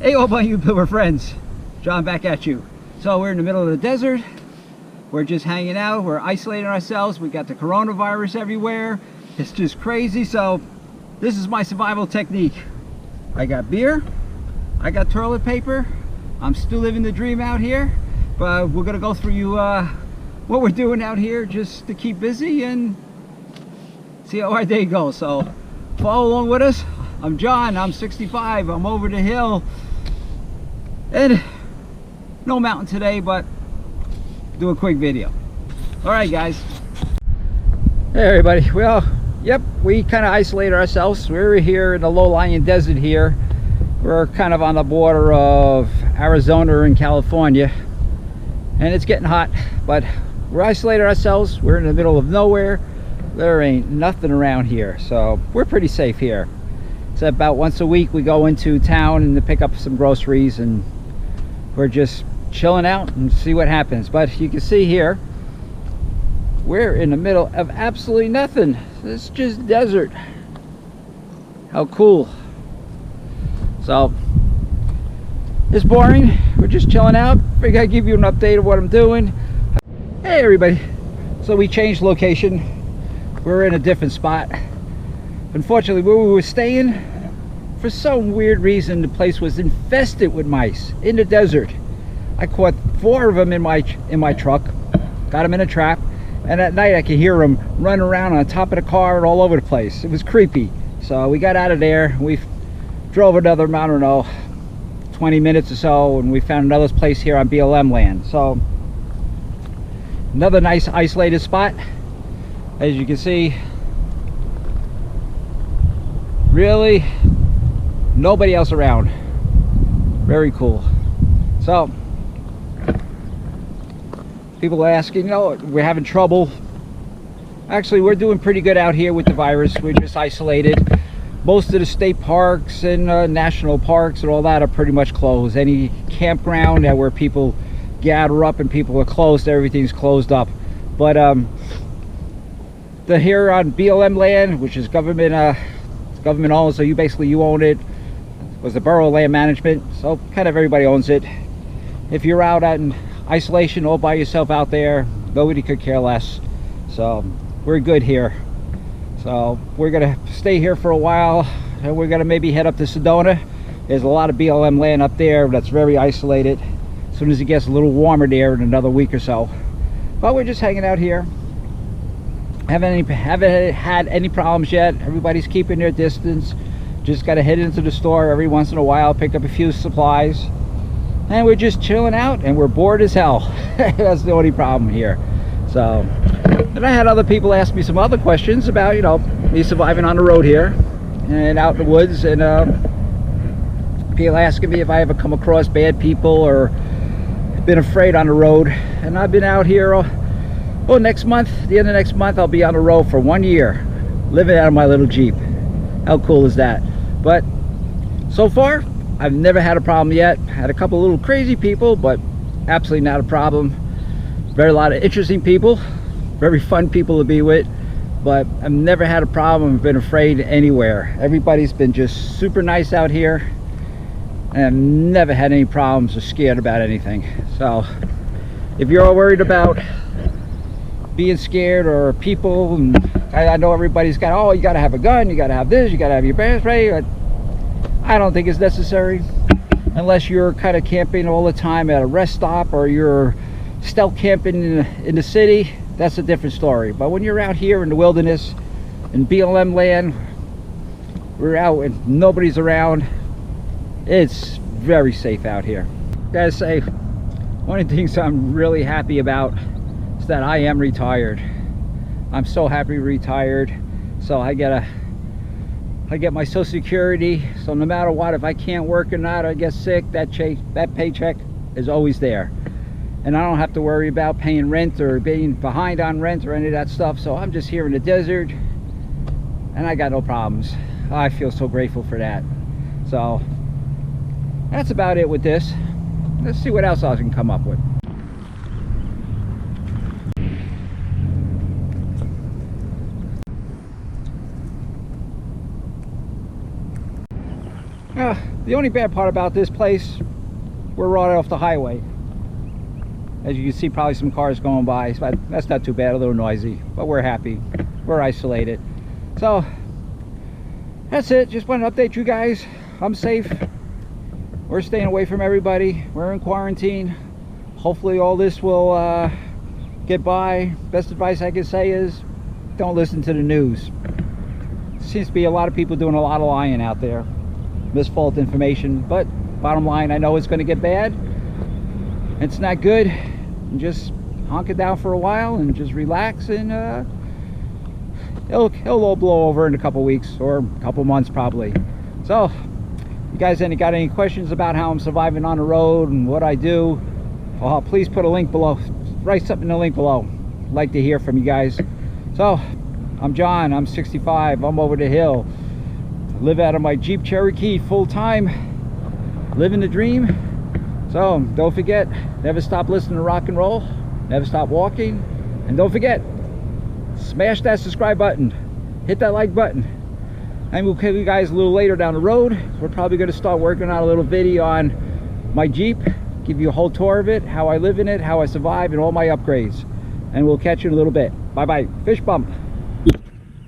Hey, all my YouTuber friends, John back at you. So we're in the middle of the desert. We're just hanging out. We're isolating ourselves. We got the coronavirus everywhere. It's just crazy. So this is my survival technique. I got beer. I got toilet paper. I'm still living the dream out here. But we're gonna go through you what we're doing out here just to keep busy and see how our day goes. So follow along with us. I'm John. I'm 65. I'm over the hill. And no mountain today, but do a quick video. All right, guys. Hey, everybody. Well, yep, we kind of isolate ourselves. We're here in the low-lying desert here. We're kind of on the border of Arizona and California, and it's getting hot, but we're isolating ourselves. We're in the middle of nowhere. There ain't nothing around here, so we're pretty safe here. So about once a week we go into town and to pick up some groceries, and we're just chilling out and see what happens. But you can see here we're in the middle of absolutely nothing. It's just desert. How cool. So it's boring. We're just chilling out. Figured I'd give you an update of what I'm doing. Hey, everybody. So we changed location. We're in a different spot. Unfortunately, where we were staying, for some weird reason, the place was infested with mice in the desert. I caught 4 of them in my truck, got them in a trap, and at night I could hear them running around on top of the car and all over the place. It was creepy. So we got out of there. We drove another, I don't know, 20 minutes or so, and we found another place here on BLM land. So another nice isolated spot. As you can see, really nobody else around. Very cool. So people are asking, you know, we're having trouble. Actually, we're doing pretty good out here with the virus. We're just isolated. Most of the state parks and national parks and all that are pretty much closed. Any campground where people gather up and people are closed, everything's closed up. But the here on BLM land, which is government owned, so you own it, was the borough land management, so kind of everybody owns it. If you're out in isolation all by yourself out there, nobody could care less. So we're good here. So we're gonna stay here for a while, and we're gonna maybe head up to Sedona. There's a lot of BLM land up there that's very isolated. As soon as it gets a little warmer there in another week or so. But we're just hanging out here. Haven't had any problems yet. Everybody's keeping their distance. Just got to head into the store every once in a while, pick up a few supplies, and we're just chilling out, and we're bored as hell. That's the only problem here. So, and I had other people ask me some other questions about, you know, me surviving on the road here and out in the woods, and people asking me if I ever come across bad people or been afraid on the road. And I've been out here, well, next month, the end of next month, I'll be on the road for 1 year, living out of my little Jeep. How cool is that? But so far, I've never had a problem yet. Had a couple little crazy people, but absolutely not a problem. Very lot of interesting people, very fun people to be with, but I've never had a problem, been afraid anywhere. Everybody's been just super nice out here, and I've never had any problems or scared about anything. So if you're all worried about being scared or people, and I know everybody's got, oh, you got to have a gun, you got to have this, you got to have your bear spray. I don't think it's necessary unless you're kind of camping all the time at a rest stop, or you're stealth camping in the city. That's a different story. But when you're out here in the wilderness in BLM land, we're out and nobody's around, it's very safe out here. Gotta say, one of the things I'm really happy about is that I am retired. I'm so happy retired. So I get my Social Security, so no matter what, if I can't work or not, or I get sick, that paycheck is always there. And I don't have to worry about paying rent or being behind on rent or any of that stuff. So I'm just here in the desert and I got no problems. I feel so grateful for that. So that's about it with this. Let's see what else I can come up with. The only bad part about this place, we're right off the highway. As you can see, probably some cars going by, but that's not too bad. A little noisy, but we're happy. We're isolated. So that's it. Just want to update you guys. I'm safe. We're staying away from everybody. We're in quarantine. Hopefully all this will get by. Best advice I can say is don't listen to the news. Seems to be a lot of people doing a lot of lying out there, misfalse information, but bottom line, I know it's going to get bad. It's not good. And just honk it down for a while and just relax, and it'll all blow over in a couple weeks or a couple months probably. So you guys got any questions about how I'm surviving on the road and what I do, please put a link below. Write something in the link below. I'd like to hear from you guys. So I'm John. I'm 65. I'm over the hill. Live out of my Jeep Cherokee full-time. Living the dream. So don't forget, never stop listening to rock and roll. Never stop walking. And don't forget, smash that subscribe button. Hit that like button. And we'll kill you guys a little later down the road. We're probably going to start working on a little video on my Jeep. Give you a whole tour of it, how I live in it, how I survive, and all my upgrades. And we'll catch you in a little bit. Bye bye. Fish bump.